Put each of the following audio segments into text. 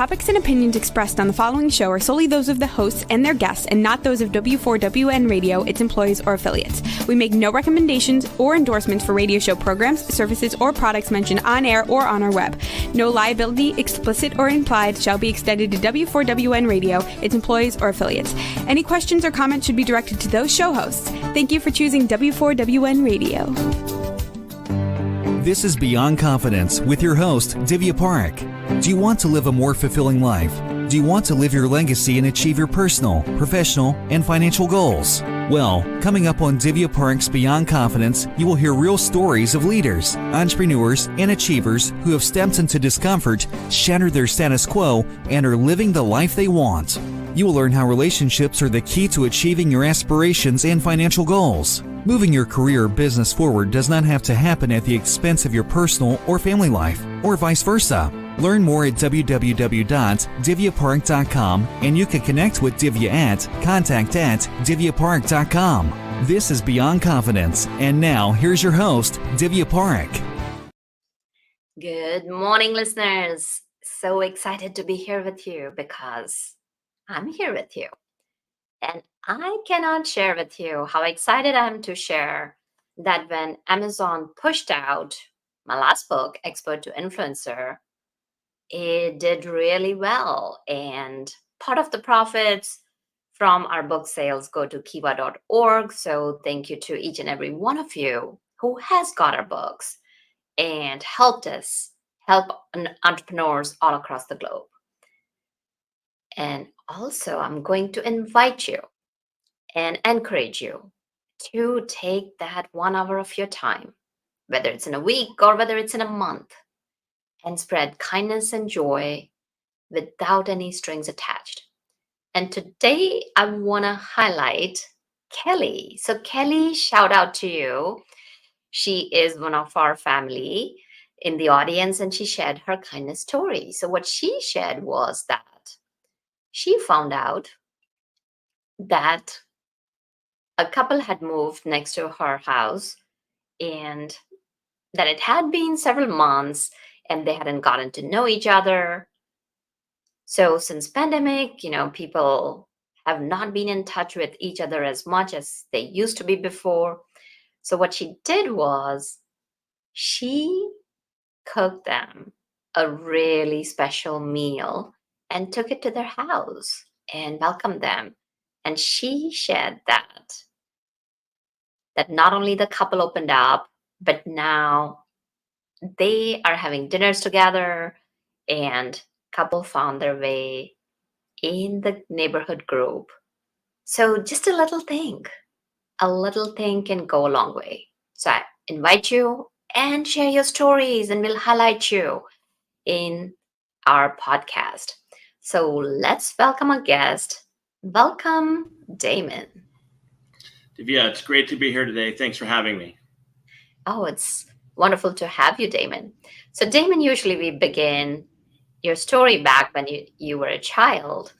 topics and opinions expressed on the following show are solely those of the hosts and their guests and not those of W4WN Radio, its employees, or affiliates. We make no recommendations or endorsements for radio show programs, services, or products mentioned on air or on our web. No liability, explicit or implied, shall be extended to W4WN Radio, its employees, or affiliates. Any questions or comments should be directed to those show hosts. Thank you for choosing W4WN Radio. This is Beyond Confidence with your host, Divya Parekh. Do you want to live a more fulfilling life? Do you want to live your legacy and achieve your personal, professional, and financial goals? Well, coming up on Divya Parekh's Beyond Confidence, you will hear real stories of leaders, entrepreneurs, and achievers who have stepped into discomfort, shattered their status quo, and are living the life they want. You will learn how relationships are the key to achieving your aspirations and financial goals. Moving your career or business forward does not have to happen at the expense of your personal or family life, or vice versa. Learn more at www.divyaparekh.com, and you can connect with Divya at contact@divyaparekh.com. This is Beyond Confidence, and now here's your host, Divya Parekh. Good morning, listeners. So excited to be here with you because I'm here with you. And I cannot share with you how excited I am to share that when Amazon pushed out my last book, Expert to Influencer, it did really well. And part of the profits from our book sales go to kiva.org. So thank you to each and every one of you who has got our books and helped us help entrepreneurs all across the globe. And also, I'm going to invite you and encourage you to take that 1 hour of your time, whether it's in a week or whether it's in a month, and spread kindness and joy without any strings attached. And today, I want to highlight Kelly. So Kelly, shout out to you. She is one of our family in the audience, and she shared her kindness story. So what she shared was that she found out that a couple had moved next to her house and that it had been several months and they hadn't gotten to know each other. So since pandemic, people have not been in touch with each other as much as they used to be before. So what she did was she cooked them a really special meal and took it to their house and welcomed them. And she shared that not only the couple opened up, but now they are having dinners together, and couple found their way in the neighborhood group. So just a little thing can go a long way. So I invite you and share your stories, and we'll highlight you in our podcast. So let's welcome a guest. Welcome, Damon. Divya, it's great to be here today. Thanks for having me. Oh, it's wonderful to have you, Damon. So Damon, usually we begin your story back when you were a child.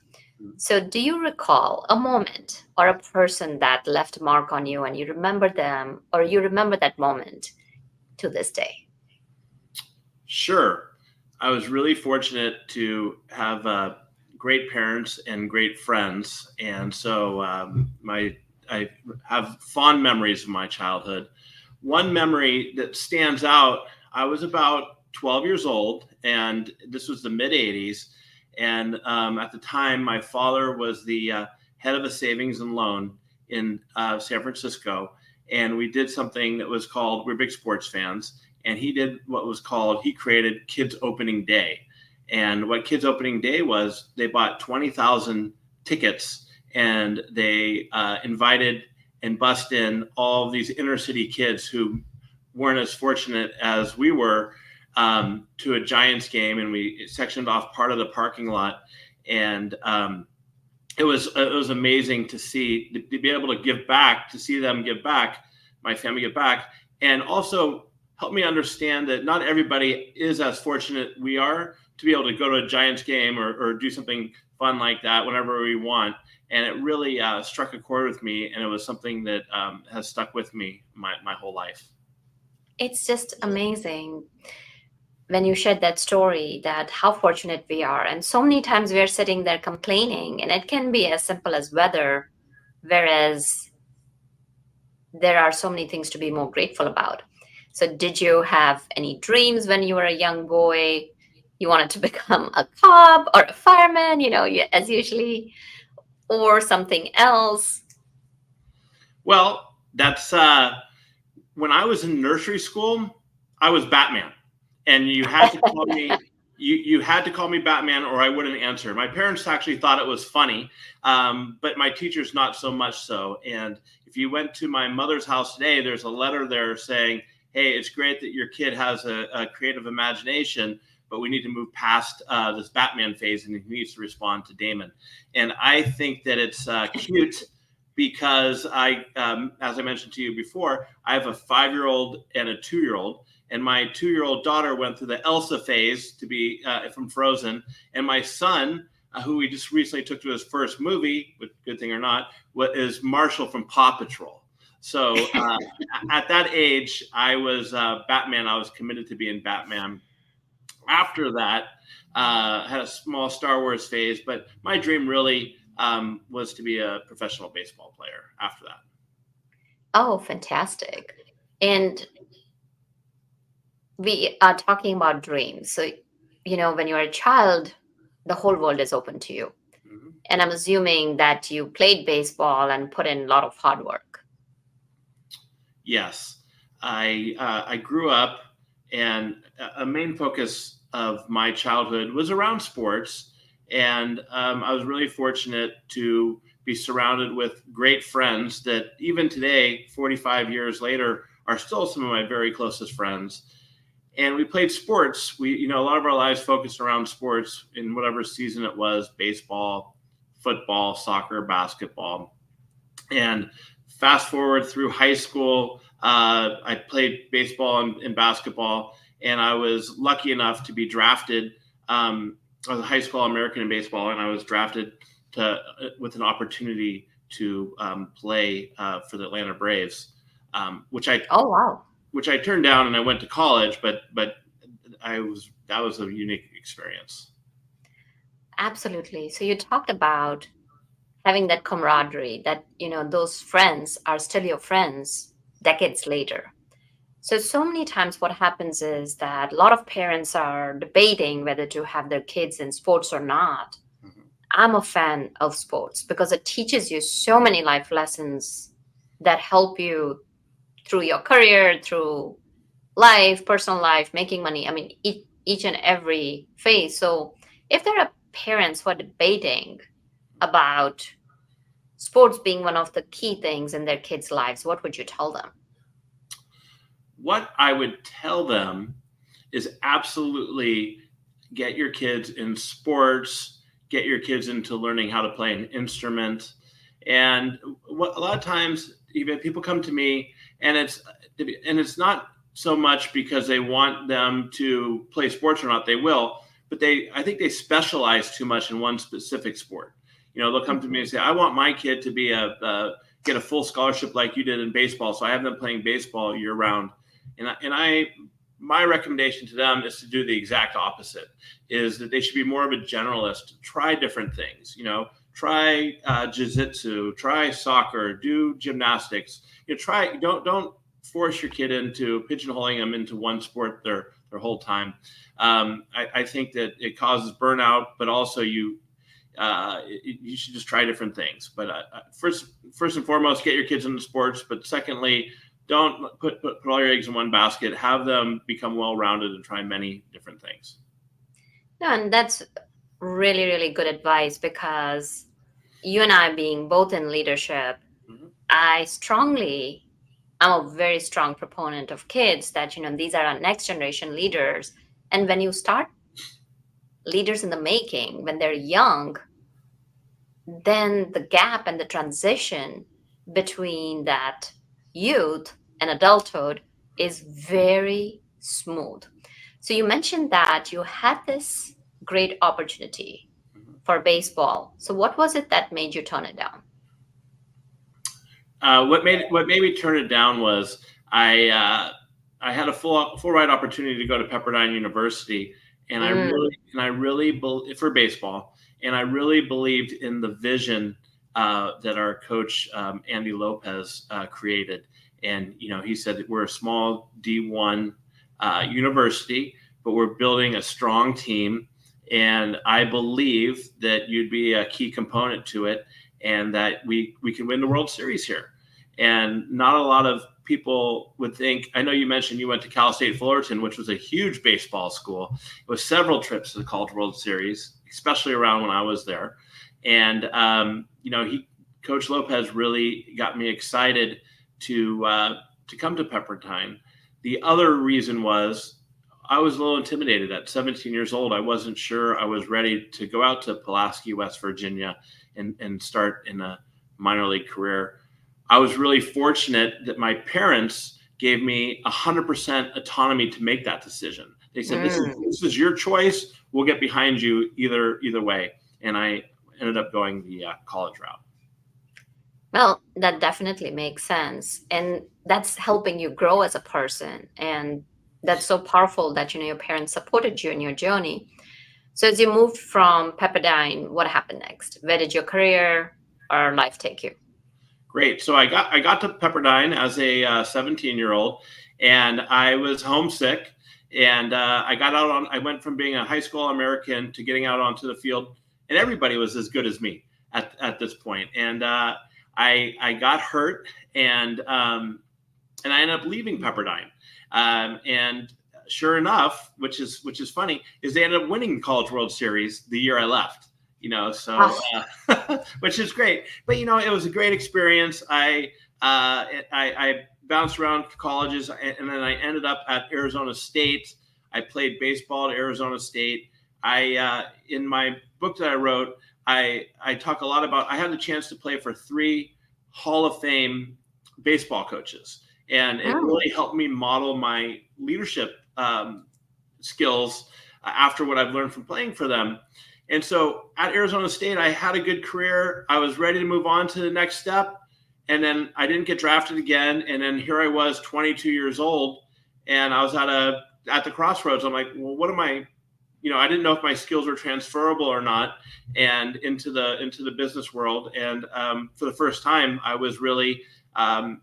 So do you recall a moment or a person that left a mark on you and you remember them, or you remember that moment to this day? Sure. I was really fortunate to have great parents and great friends. And so I have fond memories of my childhood. One memory that stands out, I was about 12 years old, and this was the mid-'80s. And at the time, my father was the head of a savings and loan in San Francisco. And we did something that was called, we're big sports fans, and he did what was called, he created Kids Opening Day. And what Kids Opening Day was, they bought 20,000 tickets, and they invited and bussed in all of these inner city kids who weren't as fortunate as we were to a Giants game, and we sectioned off part of the parking lot. And it was amazing to be able to give back, to see them give back, my family give back, and also help me understand that not everybody is as fortunate we are to be able to go to a Giants game or do something fun like that whenever we want. And it really struck a chord with me, and it was something that has stuck with me my whole life. It's just amazing. when you shared that story, that how fortunate we are. And so many times we are sitting there complaining, and it can be as simple as weather, whereas there are so many things to be more grateful about. So, did you have any dreams when you were a young boy? You wanted to become a cop or a fireman, as usually, or something else? Well, that's when I was in nursery school, I was Batman, and you had to call me. You had to call me Batman, or I wouldn't answer. My parents actually thought it was funny, but my teachers not so much so. And if you went to my mother's house today, there's a letter there saying, "Hey, it's great that your kid has a creative imagination, but we need to move past this Batman phase, and he needs to respond to Damon." And I think that it's cute because as I mentioned to you before, I have a 5-year-old and a 2-year-old, and my 2-year-old daughter went through the Elsa phase to be from Frozen, and my son, who we just recently took to his first movie, but good thing or not, is Marshall from Paw Patrol. So at that age, I was Batman. I was committed to being Batman. After that, had a small Star Wars phase, but my dream really was to be a professional baseball player after that. Oh, fantastic. And we are talking about dreams. So, when you're a child, the whole world is open to you. Mm-hmm. And I'm assuming that you played baseball and put in a lot of hard work. Yes, I grew up, and a main focus of my childhood was around sports, and I was really fortunate to be surrounded with great friends that even today, 45 years later, are still some of my very closest friends. And we played sports. A lot of our lives focused around sports in whatever season it was: baseball, football, soccer, basketball. And fast forward through high school, I played baseball and basketball, and I was lucky enough to be drafted. I was a high school American in baseball, and I was drafted with an opportunity to play for the Atlanta Braves, which I Oh, wow. which I turned down, and I went to college. But that was a unique experience. Absolutely. So you talked about having that camaraderie, that, those friends are still your friends decades later. So many times what happens is that a lot of parents are debating whether to have their kids in sports or not. Mm-hmm. I'm a fan of sports because it teaches you so many life lessons that help you through your career, through life, personal life, making money. I mean, each and every phase. So if there are parents who are debating about sports being one of the key things in their kids' lives, what would you tell them? What I would tell them is absolutely get your kids in sports, get your kids into learning how to play an instrument. And a lot of times, even people come to me, and it's not so much because they want them to play sports or not. They will, but I think they specialize too much in one specific sport. They'll come to me and say, "I want my kid to be get a full scholarship like you did in baseball, so I have them playing baseball year round." My recommendation to them is to do the exact opposite, is that they should be more of a generalist, try different things, try jiu-jitsu, try soccer, do gymnastics, don't force your kid into pigeonholing them into one sport their whole time. I think that it causes burnout, but also you should just try different things. But first and foremost, get your kids into sports. But secondly, don't put all your eggs in one basket. Have them become well-rounded and try many different things. Yeah, and that's really, really good advice, because you and I being both in leadership, Mm-hmm. I'm a very strong proponent of kids that, these are our next generation leaders. And when you start leaders in the making, when they're young, then the gap and the transition between that youth and adulthood is very smooth. So you mentioned that you had this great opportunity Mm-hmm. for baseball. So what was it that made you turn it down? What made me turn it down was I I had a full ride opportunity to go to Pepperdine University, and I really for baseball, and I really believed in the vision that our coach Andy Lopez created. And he said we're a small D1 university, but we're building a strong team, and I believe that you'd be a key component to it, and that we can win the World Series here. And not a lot of people would think. I know you mentioned you went to Cal State Fullerton, which was a huge baseball school. It was several trips to the College World Series, especially around when I was there. And Coach Lopez really got me excited to come to Pepperdine. The other reason was I was a little intimidated at 17 years old. I wasn't sure I was ready to go out to Pulaski, West Virginia, and start in a minor league career. I was really fortunate that my parents gave me 100% autonomy to make that decision. They said, this is your choice. We'll get behind you either way. And I ended up going the college route. Well, that definitely makes sense. And that's helping you grow as a person. And that's so powerful that, your parents supported you in your journey. So as you moved from Pepperdine, what happened next? Where did your career or life take you? Great. So I got to Pepperdine as a 17-year-old, and I was homesick. And I went from being a high school American to getting out onto the field, and everybody was as good as me at this point. And I got hurt, and I ended up leaving Pepperdine. And sure enough, which is funny, is they ended up winning the College World Series the year I left. Which is great. But it was a great experience. I bounced around colleges, and then I ended up at Arizona State. I played baseball at Arizona State. In my book that I wrote, I talk a lot about. I had the chance to play for 3 Hall of Fame baseball coaches, and it really helped me model my leadership skills after what I've learned from playing for them. And so at Arizona State, I had a good career. I was ready to move on to the next step. And then I didn't get drafted again. And then here I was, 22 years old, and I was at the crossroads. I'm like, well, what am I? I didn't know if my skills were transferable or not, and into the business world. And for the first time, I was really, I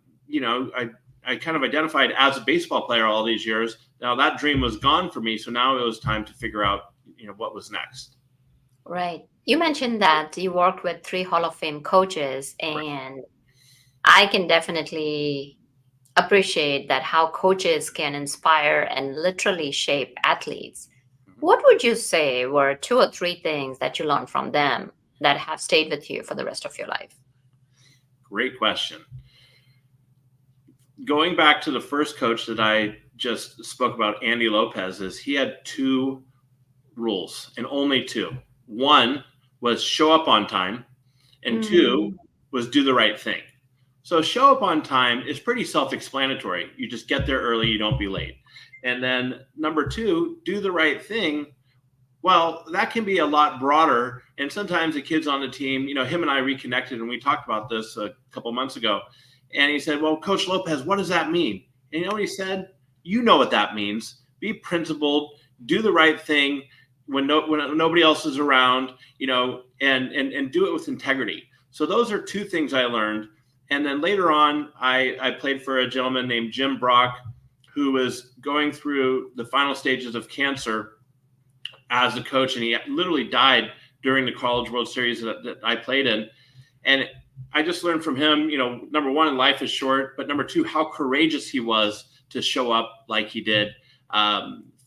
kind of identified as a baseball player all these years. Now that dream was gone for me. So now it was time to figure out, what was next. Right. You mentioned that you worked with 3 Hall of Fame coaches, and I can definitely appreciate that how coaches can inspire and literally shape athletes. What would you say were 2 or 3 things that you learned from them that have stayed with you for the rest of your life? Great question. Going back to the first coach that I just spoke about, Andy Lopez, is he had 2 rules, and only 2. 1 was show up on time, and 2 was do the right thing. So show up on time is pretty self-explanatory. You just get there early, you don't be late. And then number 2, do the right thing. Well, that can be a lot broader. And sometimes the kids on the team, him and I reconnected, and we talked about this a couple months ago. And he said, well, Coach Lopez, what does that mean? And you know what he said? You know what that means. Be principled, do the right thing when nobody else is around, and do it with integrity. So those are 2 things I learned. And then later on, I played for a gentleman named Jim Brock, who was going through the final stages of cancer as a coach. And he literally died during the College World Series that I played in. And I just learned from him, number 1, life is short, but number 2, how courageous he was to show up like he did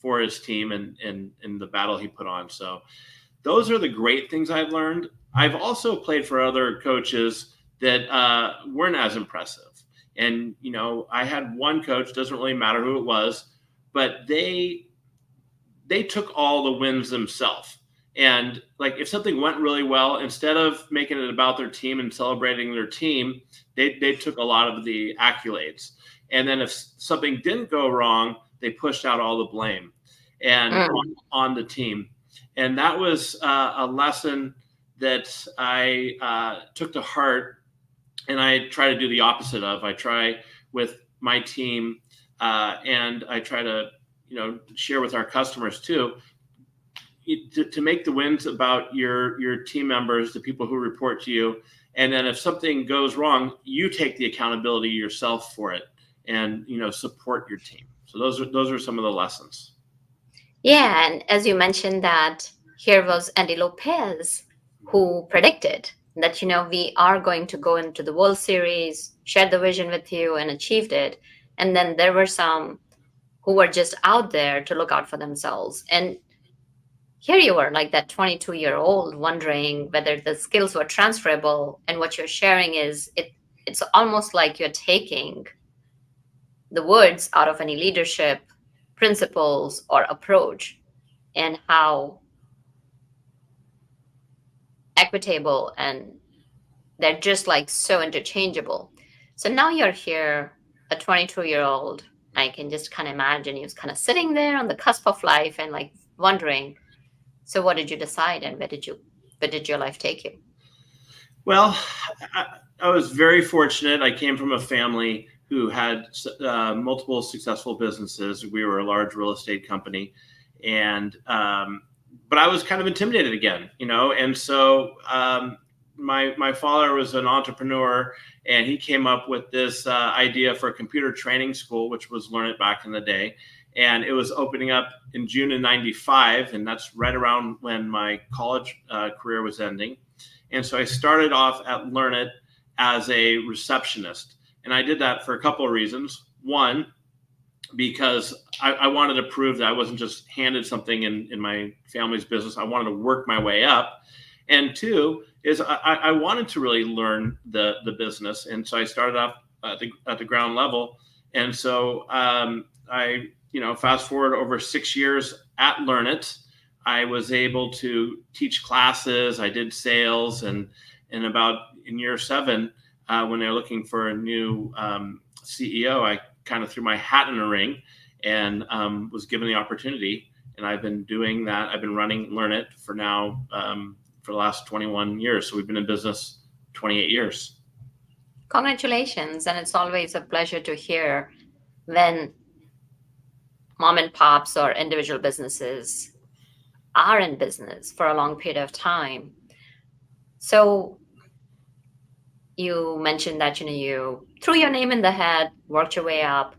for his team and in the battle he put on. So those are the great things I've learned. I've also played for other coaches that weren't as impressive. And, I had one coach, doesn't really matter who it was, but they took all the wins themselves. And like, if something went really well, instead of making it about their team and celebrating their team, they took a lot of the accolades. And then if something didn't go wrong, they pushed out all the blame and on the team. And that was a lesson that I took to heart, and I try to do the opposite of. I try with my team and I try to, share with our customers too, to make the wins about your team members, the people who report to you. And then if something goes wrong, you take the accountability yourself for it and, support your team. So those are some of the lessons. Yeah, and as you mentioned that here was Andy Lopez who predicted that, we are going to go into the World Series, shared the vision with you and achieved it. And then there were some who were just out there to look out for themselves. And here you were, like that 22-year-old, wondering whether the skills were transferable. And what you're sharing is it's almost like you're taking the words out of any leadership principles or approach, and how equitable and they're just like so interchangeable. So now you're here, a 22-year-old. I can just kind of imagine you kind of sitting there on the cusp of life and like wondering, so what did you decide and where did your life take you? Well, I was very fortunate. I came from a family who had multiple successful businesses. We were a large real estate company, and but I was kind of intimidated again, and so my father was an entrepreneur, and he came up with this idea for a computer training school, which was Learn It back in the day. And it was opening up in June of '95, and that's right around when my college career was ending. And so I started off at Learn It as a receptionist. And I did that for a couple of reasons. One, because I wanted to prove that I wasn't just handed something in my family's business. I wanted to work my way up. And two is I wanted to really learn the business. And so I started off at the ground level. And so I fast forward over 6 years at Learn It, I was able to teach classes. I did sales, and in year 7, when they're looking for a new CEO, I kind of threw my hat in the ring and was given the opportunity. And I've been doing that. I've been running Learn It for now for the last 21 years. So we've been in business 28 years. Congratulations. And it's always a pleasure to hear when mom and pops or individual businesses are in business for a long period of time. So you mentioned that, you threw your name in the hat, worked your way up.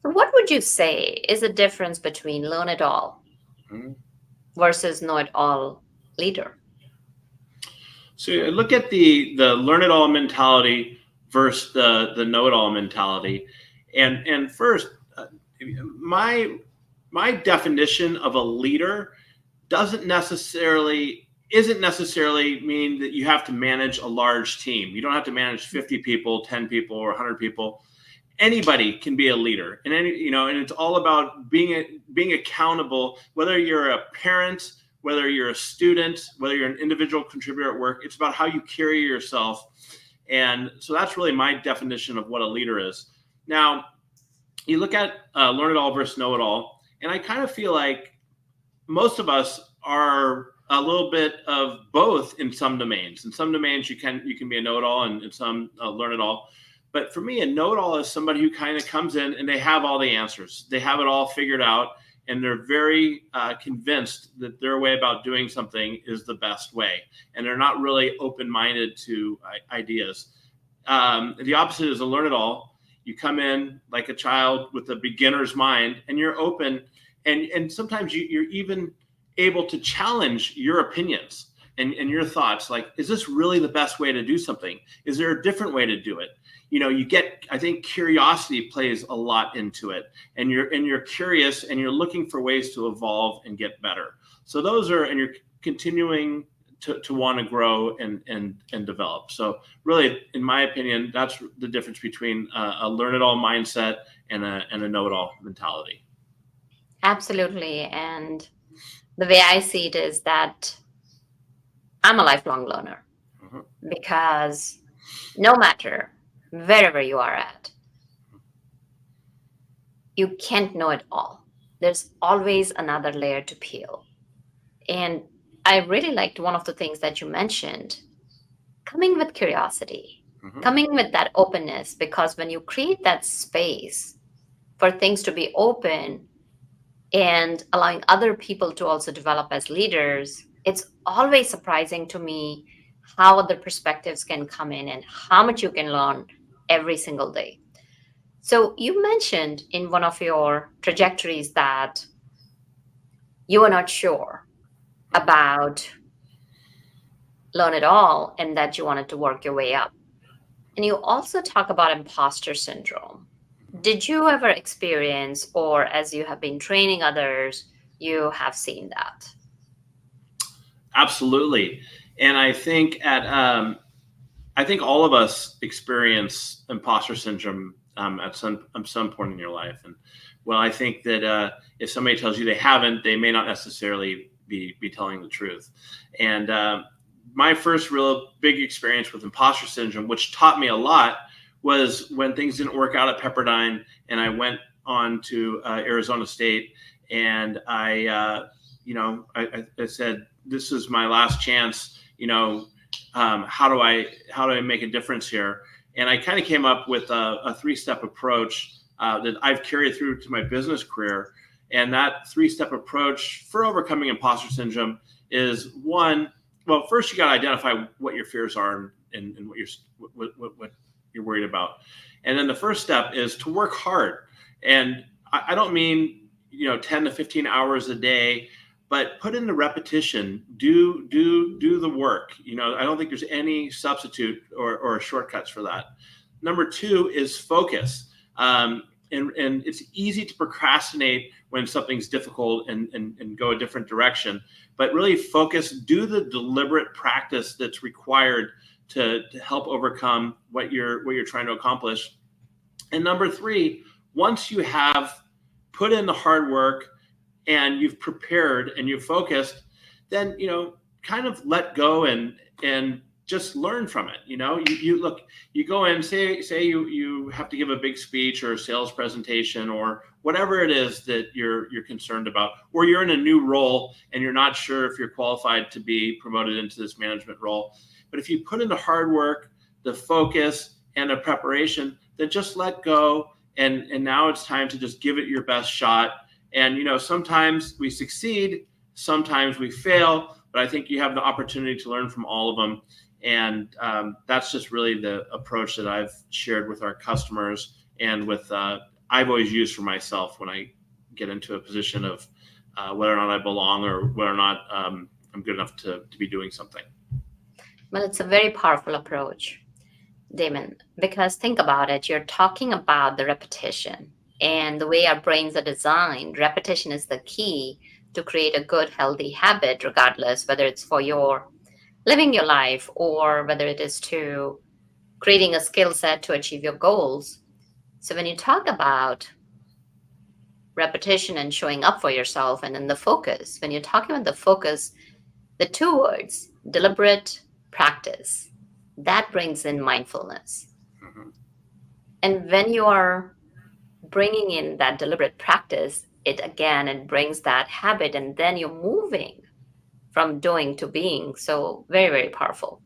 So what would you say is the difference between learn it all versus know it all leader? So look at the learn it all mentality versus the know it all mentality. And first, my definition of a leader isn't necessarily mean that you have to manage a large team. You don't have to manage 50 people, 10 people, or 100 people. Anybody can be a leader, and and it's all about being accountable. Whether you're a parent, whether you're a student, whether you're an individual contributor at work, it's about how you carry yourself. And so that's really my definition of what a leader is. Now, you look at learn it all versus know it all, and I kind of feel like most of us are a little bit of both in some domains. In some domains, you can be a know-it-all, and in some learn it all. But for me, a know-it-all is somebody who kind of comes in and they have all the answers. They have it all figured out, and they're very convinced that their way about doing something is the best way, and they're not really open-minded to ideas. The opposite is a learn it all. You come in like a child with a beginner's mind, and you're open, and sometimes you're even able to challenge your opinions and your thoughts. Like, is this really the best way to do something? Is there a different way to do it? I think curiosity plays a lot into it, and you're curious and you're looking for ways to evolve and get better. So and you're continuing to want to grow and develop. So really, in my opinion, that's the difference between a learn it all mindset and a know it all mentality. Absolutely. And the way I see it is that I'm a lifelong learner, because no matter wherever you are at, you can't know it all. There's always another layer to peel. And I really liked one of the things that you mentioned, coming with curiosity. coming with that openness, because when you create that space for things to be open and allowing other people to also develop as leaders, it's always surprising to me how other perspectives can come in and how much you can learn every single day. So you mentioned in one of your trajectories that you were not sure about learn it all and that you wanted to work your way up. And you also talk about imposter syndrome. Did you ever experience, or as you have been training others, you have seen that? Absolutely. And I think all of us experience imposter syndrome at some point in your life. And well, I think that if somebody tells you they haven't, they may not necessarily be telling the truth. And my first real big experience with imposter syndrome, which taught me a lot, was when things didn't work out at Pepperdine, and I went on to Arizona State, and I said, "This is my last chance. How do I make a difference here?" And I kind of came up with a 3-step approach that I've carried through to my business career. And that 3-step approach for overcoming imposter syndrome is one. Well, first you got to identify what your fears are and what you're worried about. And then the first step is to work hard. And I don't mean 10 to 15 hours a day, but put in the repetition. Do the work. I don't think there's any substitute or shortcuts for that. Number 2 is focus. And it's easy to procrastinate when something's difficult and go a different direction. But really focus, do the deliberate practice that's required to help overcome what you're trying to accomplish. And number 3, once you have put in the hard work and you've prepared and you've focused, then kind of let go and just learn from it. You go in, say you have to give a big speech or a sales presentation or whatever it is that you're concerned about, or you're in a new role and you're not sure if you're qualified to be promoted into this management role. But if you put in the hard work, the focus, and the preparation, then just let go. And now it's time to just give it your best shot. And, sometimes we succeed, sometimes we fail, but I think you have the opportunity to learn from all of them. And that's just really the approach that I've shared with our customers and with I've always used for myself when I get into a position of whether or not I belong or whether or not I'm good enough to be doing something. Well, it's a very powerful approach, Damon, because think about it. You're talking about the repetition and the way our brains are designed. Repetition is the key to create a good, healthy habit, regardless whether it's for your living your life or whether it is to creating a skill set to achieve your goals. So when you talk about repetition and showing up for yourself and then the focus, when you're talking about the focus, the 2 words, deliberate practice, that brings in mindfulness. Mm-hmm. And when you are bringing in that deliberate practice, it brings that habit, and then you're moving from doing to being. So very, very powerful.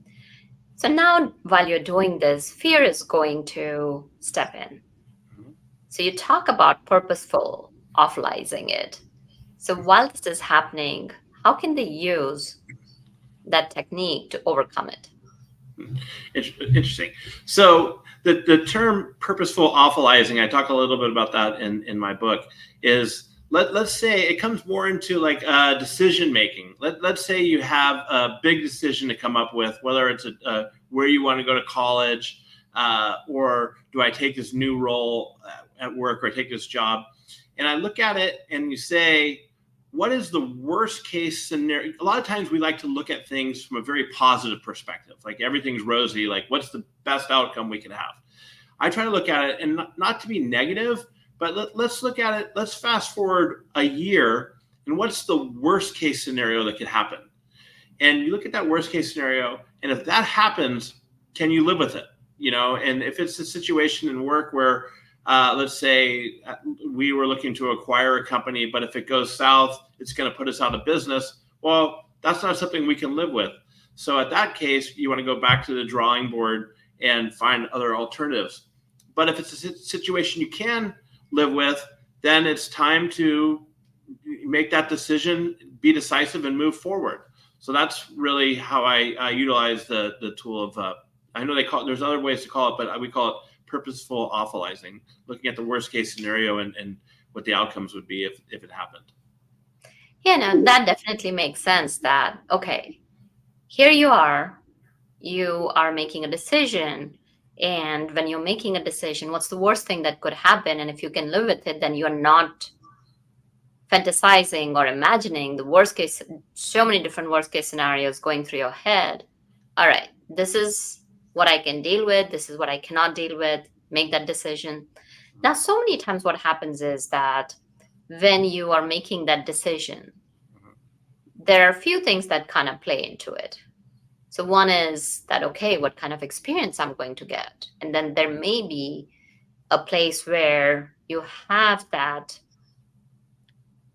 So now while you're doing this, fear is going to step in. Mm-hmm. So you talk about purposeful awfulizing it. So while this is happening, how can they use that technique to overcome it? Interesting. So the term purposeful awfulizing, I talk a little bit about that in my book, is let's say it comes more into like decision making. Let's say you have a big decision to come up with, whether it's where you want to go to college, or do I take this new role at work, or I take this job. And I look at it and you say, what is the worst case scenario? A lot of times we like to look at things from a very positive perspective, like everything's rosy, like what's the best outcome we could have? I try to look at it and not to be negative, but let's look at it. Let's fast forward a year, and what's the worst case scenario that could happen? And you look at that worst case scenario, and if that happens, can you live with it? And if it's a situation in work where let's say we were looking to acquire a company, but if it goes south, it's going to put us out of business. Well, that's not something we can live with. So at that case, you want to go back to the drawing board and find other alternatives. But if it's a situation you can live with, then it's time to make that decision, be decisive, and move forward. So that's really how I utilize the tool of, I know there's other ways to call it, but we call it purposeful awfulizing, looking at the worst case scenario and what the outcomes would be if it happened. Yeah, no, that definitely makes sense that, okay, here you are making a decision. And when you're making a decision, what's the worst thing that could happen? And if you can live with it, then you're not fantasizing or imagining the worst case, so many different worst case scenarios going through your head. All right, this is what I can deal with. This is what I cannot deal with. Make that decision. Now, so many times what happens is that when you are making that decision, there are a few things that kind of play into it. So one is that, okay, what kind of experience I'm going to get? And then there may be a place where you have that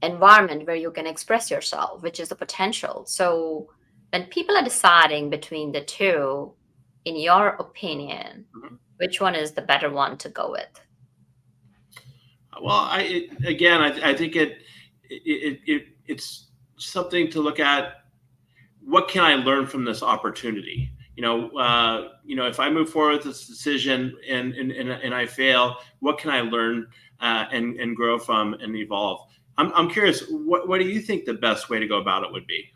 environment where you can express yourself, which is the potential. So when people are deciding between the two, in your opinion, which one is the better one to go with? Well, I think it's something to look at. What can I learn from this opportunity? If I move forward with this decision and I fail, what can I learn and grow from and evolve? I'm curious, what do you think the best way to go about it would be?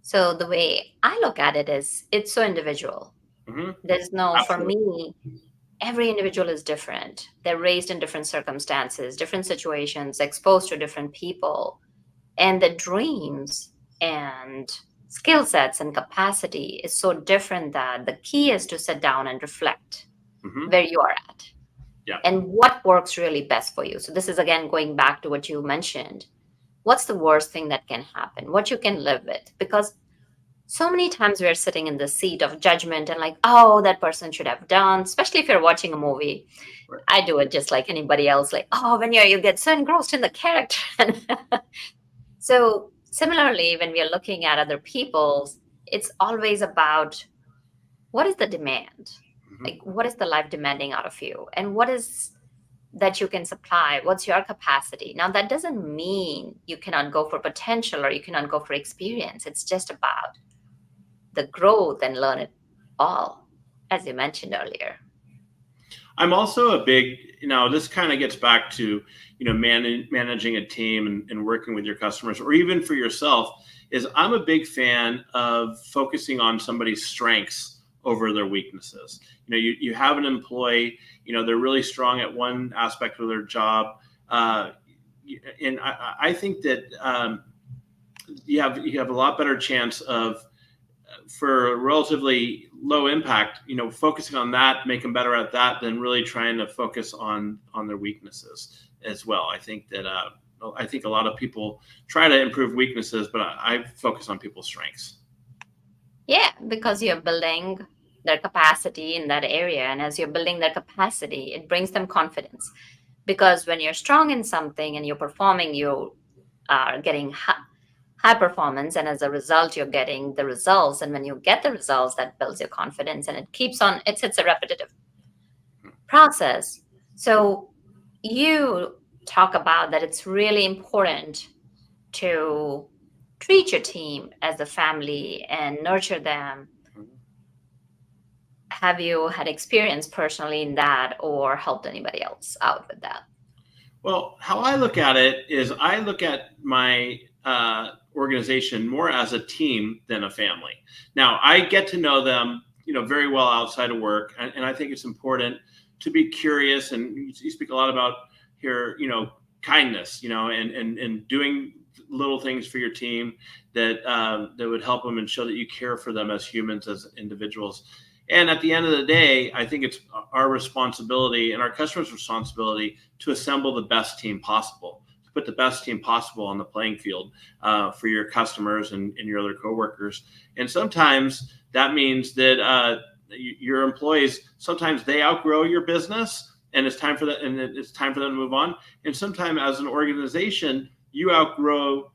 So the way I look at it is it's so individual. There's no, Absolutely. for me, every individual is different. They're raised in different circumstances, different situations, exposed to different people, and the dreams and skill sets and capacity is so different that the key is to sit down and reflect where you are at. Yeah. And what works really best for you. So this is, again, going back to what you mentioned. What's the worst thing that can happen? What you can live with? Because so many times we're sitting in the seat of judgment and like, oh, that person should have done, especially if you're watching a movie. Right. I do it just like anybody else. Like, oh, when you get so engrossed in the character. So similarly, when we are looking at other people's, it's always about what is the demand? Like, what is the life demanding out of you? And what is that you can supply? What's your capacity? Now, that doesn't mean you cannot go for potential or you cannot go for experience. It's just about the growth and learn it all, as you mentioned earlier. I'm also a big, this kind of gets back to, managing a team and working with your customers, or even for yourself, is I'm a big fan of focusing on somebody's strengths over their weaknesses. You have an employee, they're really strong at one aspect of their job. And I think that you have a lot better chance of, for relatively low impact, focusing on that, make them better at that, than really trying to focus on their weaknesses as well. I think that a lot of people try to improve weaknesses, but I focus on people's strengths. Yeah, because you're building their capacity in that area. And as you're building their capacity, it brings them confidence. Because when you're strong in something and you're performing, you are getting high performance. And as a result, you're getting the results. And when you get the results, that builds your confidence. And it keeps on, it's a repetitive process. So you talk about that it's really important to treat your team as a family and nurture them. Have you had experience personally in that or helped anybody else out with that? Well, how I look at it is I look at my organization more as a team than a family. Now, I get to know them, very well outside of work. And I think it's important to be curious. And you speak a lot about here, kindness, and doing little things for your team that would help them and show that you care for them as humans, as individuals. And at the end of the day, I think it's our responsibility and our customers' responsibility to assemble the best team possible, to put the best team possible on the playing field for your customers and your other coworkers. And sometimes that means that your employees, sometimes they outgrow your business and it's time for that, and it's time for them to move on. And sometimes as an organization, you outgrow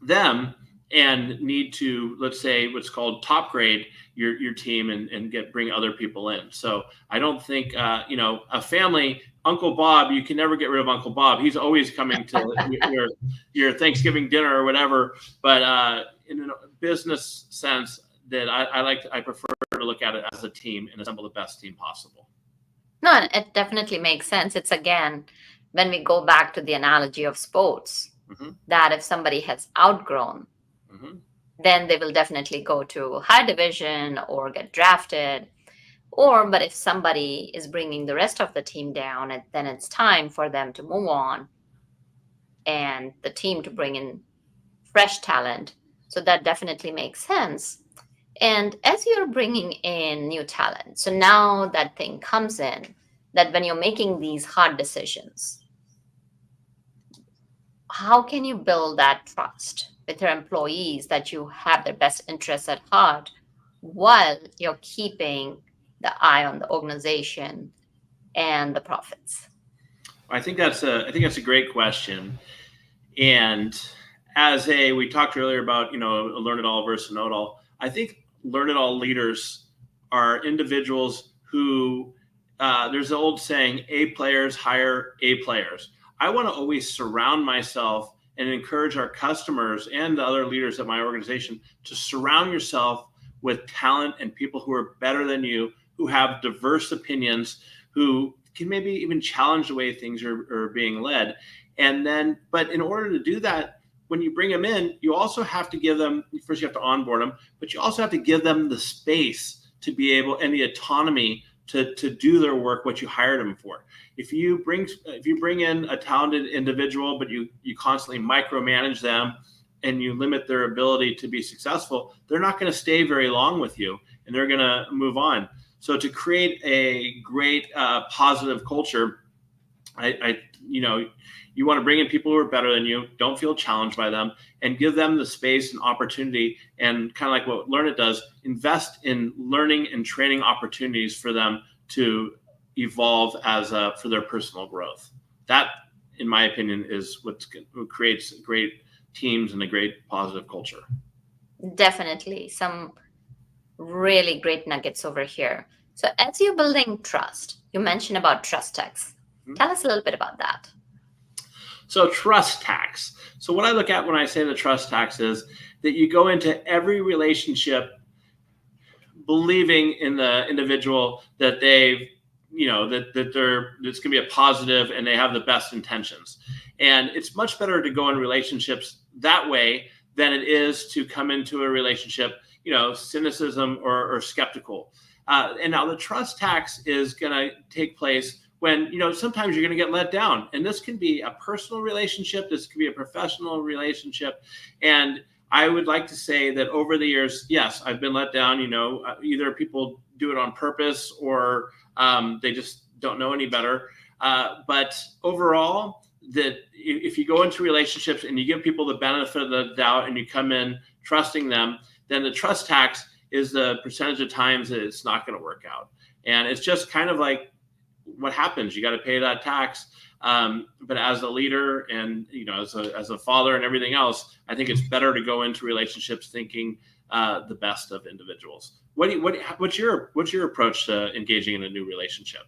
them and need to, let's say, what's called top grade your team and bring other people in. So I don't think a family, Uncle Bob, you can never get rid of Uncle Bob. He's always coming to your Thanksgiving dinner or whatever. But in a business sense, that I prefer to look at it as a team and assemble the best team possible. No, it definitely makes sense. It's again, when we go back to the analogy of sports, that if somebody has outgrown, then they will definitely go to high division or get drafted. But if somebody is bringing the rest of the team down, then it's time for them to move on and the team to bring in fresh talent. So that definitely makes sense. And as you're bringing in new talent, so now that thing comes in, that when you're making these hard decisions, how can you build that trust with your employees that you have their best interests at heart while you're keeping the eye on the organization and the profits? I think that's a great question. And we talked earlier about, learn it all versus know it all. I think learn it all leaders are individuals who, there's an old saying, A players hire A players. I want to always surround myself and encourage our customers and the other leaders at my organization to surround yourself with talent and people who are better than you, who have diverse opinions, who can maybe even challenge the way things are being led. But in order to do that, when you bring them in, you also have to give them, first you have to onboard them, but you also have to give them the space to be able and the autonomy to do their work, what you hired them for. If you bring in a talented individual, but you constantly micromanage them and you limit their ability to be successful, they're not going to stay very long with you and they're going to move on. So to create a great positive culture, you want to bring in people who are better than you, don't feel challenged by them, and give them the space and opportunity. And kind of like what Learn It does, invest in learning and training opportunities for them to evolve for their personal growth. That, in my opinion, is what creates great teams and a great positive culture. Definitely. Some really great nuggets over here. So as you're building trust, you mentioned about trust tax. Tell us a little bit about that. So trust tax. So what I look at when I say the trust tax is that you go into every relationship believing in the individual that that's going to be a positive and they have the best intentions. And it's much better to go in relationships that way than it is to come into a relationship, cynicism or skeptical. And now the trust tax is going to take place when, sometimes you're going to get let down. And this can be a personal relationship. This could be a professional relationship. And I would like to say that over the years, yes, I've been let down. Either people do it on purpose or they just don't know any better. But overall, that if you go into relationships and you give people the benefit of the doubt and you come in trusting them, then the trust tax is the percentage of times that it's not going to work out. And it's just kind of like what happens. You got to pay that tax. But as a leader and, as a father and everything else, I think it's better to go into relationships thinking the best of individuals. What's your approach to engaging in a new relationship,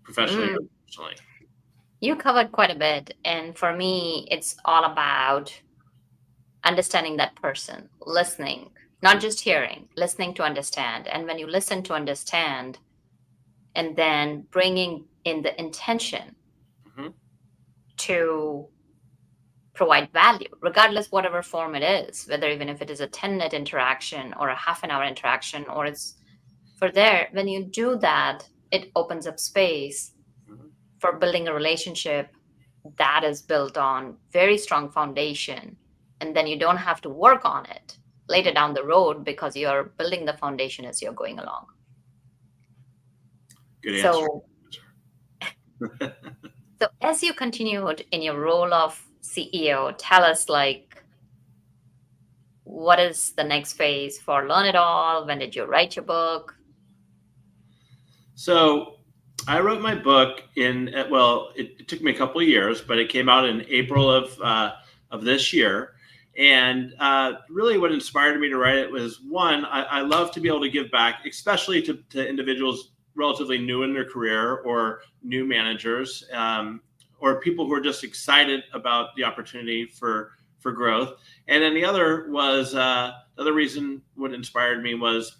professionally or personally? You covered quite a bit. And for me, it's all about understanding that person, listening, not just hearing, listening to understand. And when you listen to understand, and then bringing in the intention to provide value, regardless whatever form it is, whether even if it is a 10-minute interaction or a half an hour interaction, or it's when you do that, it opens up space for building a relationship that is built on very strong foundation. And then you don't have to work on it later down the road because you're building the foundation as you're going along. Good answer. So as you continued in your role of CEO, tell us what is the next phase for Learn It All? When did you write your book? So I wrote my book it took me a couple of years, but it came out in April of this year. And really what inspired me to write it was, one, I love to be able to give back, especially to individuals relatively new in their career or new managers, or people who are just excited about the opportunity for growth. And then the other was, the other reason what inspired me was,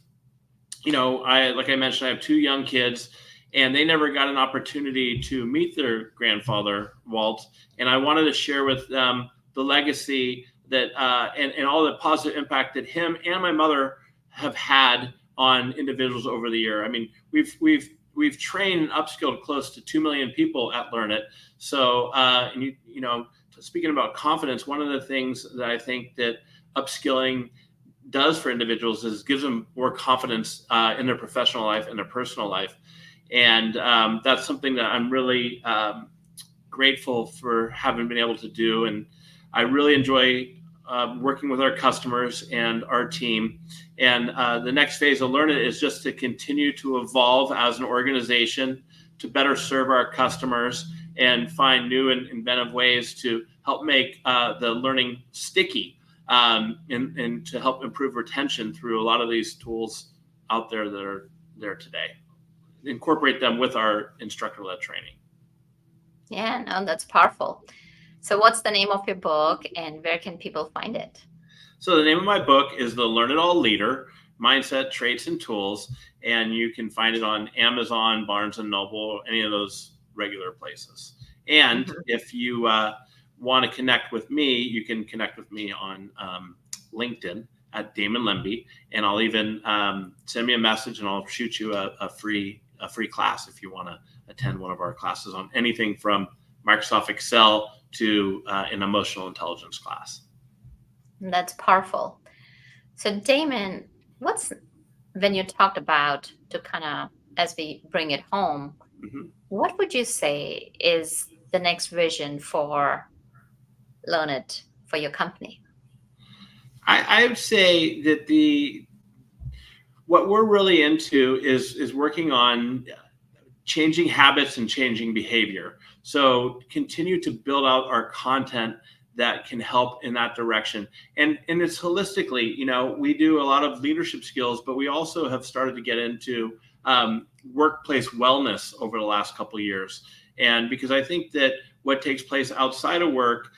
like I mentioned, I have 2 young kids, and they never got an opportunity to meet their grandfather, Walt. And I wanted to share with them the legacy that and all the positive impact that him and my mother have had on individuals over the year. I mean, we've trained and upskilled close to 2 million people at Learn It. So, speaking about confidence, one of the things that I think that upskilling does for individuals is gives them more confidence in their professional life and their personal life. And that's something that I'm really grateful for having been able to do. And I really enjoy working with our customers and our team. And the next phase of Learn It is just to continue to evolve as an organization to better serve our customers and find new and inventive ways to help make the learning sticky, and to help improve retention through a lot of these tools out there that are there today. Incorporate them with our instructor-led training. Yeah, no, that's powerful. So what's the name of your book and where can people find it? So the name of my book is The Learn It All Leader, Mindset, Traits, and Tools. And you can find it on Amazon, Barnes & Noble, any of those regular places. And if you want to connect with me, you can connect with me on LinkedIn at Damon Lembi. And I'll even send me a message and I'll shoot you a free class if you want to attend one of our classes on anything from Microsoft Excel to an emotional intelligence class. That's powerful. So Damon, when you talked about to kind of, as we bring it home, what would you say is the next vision for Learn It for your company? I would say that what we're really into is working on changing habits and changing behavior. So continue to build out our content that can help in that direction. And it's holistically, we do a lot of leadership skills, but we also have started to get into workplace wellness over the last couple of years. And because I think that what takes place outside of work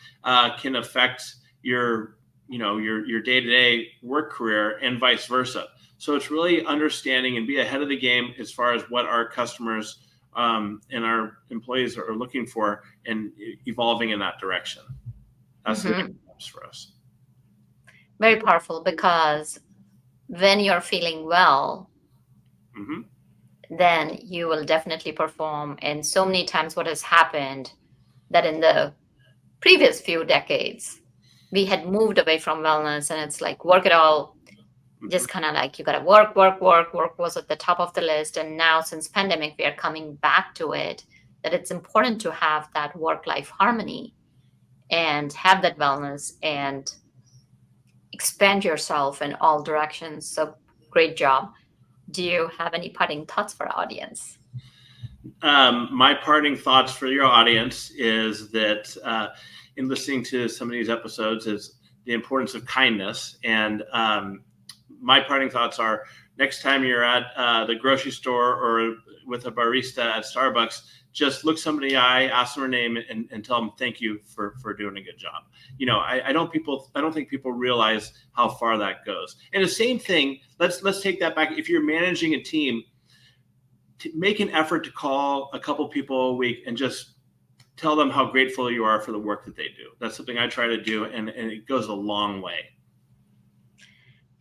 can affect your day-to-day work career and vice versa. So it's really understanding and be ahead of the game as far as what our customers and our employees are looking for and evolving in that direction. That's the next steps for us. Very powerful, because when you're feeling well, then you will definitely perform. And so many times what has happened that in the previous few decades, we had moved away from wellness, and it's like work it all, just kind of like you got to work was at the top of the list. And now since pandemic, we are coming back to it, that it's important to have that work-life harmony and have that wellness and expand yourself in all directions. So great job. Do you have any parting thoughts for our audience? My parting thoughts for your audience is that in listening to some of these episodes is the importance of kindness. And my parting thoughts are, next time you're at the grocery store or with a barista at Starbucks, just look somebody in the eye, ask them their name, and tell them thank you for doing a good job. I don't think people realize how far that goes. And the same thing, let's take that back. If you're managing a team, make an effort to call a couple people a week and just tell them how grateful you are for the work that they do. That's something I try to do, and it goes a long way.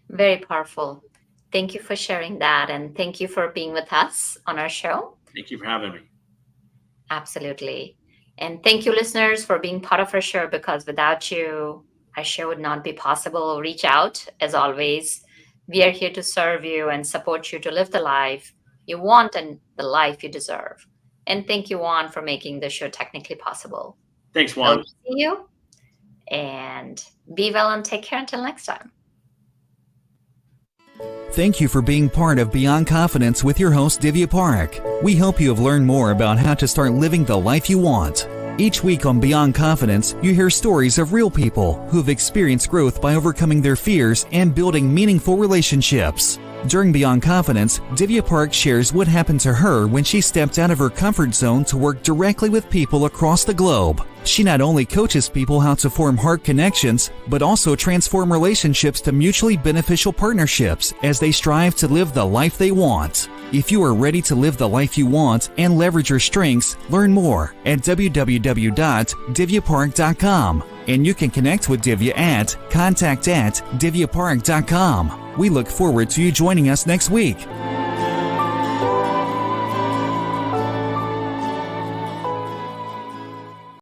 Very powerful. Thank you for sharing that, and thank you for being with us on our show. Thank you for having me. Absolutely. And thank you, listeners, for being part of our show, because without you, our show would not be possible. Reach out. As always, we are here to serve you and support you to live the life you want and the life you deserve. And thank you, Juan, for making the show technically possible. Thanks, Juan. Hope to see you. And be well and take care until next time. Thank you for being part of Beyond Confidence with your host, Divya Parekh. We hope you have learned more about how to start living the life you want. Each week on Beyond Confidence, you hear stories of real people who have experienced growth by overcoming their fears and building meaningful relationships. During Beyond Confidence, Divya Parekh shares what happened to her when she stepped out of her comfort zone to work directly with people across the globe. She not only coaches people how to form heart connections, but also transform relationships to mutually beneficial partnerships as they strive to live the life they want. If you are ready to live the life you want and leverage your strengths, learn more at www.divyaparekh.com. And you can connect with Divya at contact@divyaparekh.com. We look forward to you joining us next week.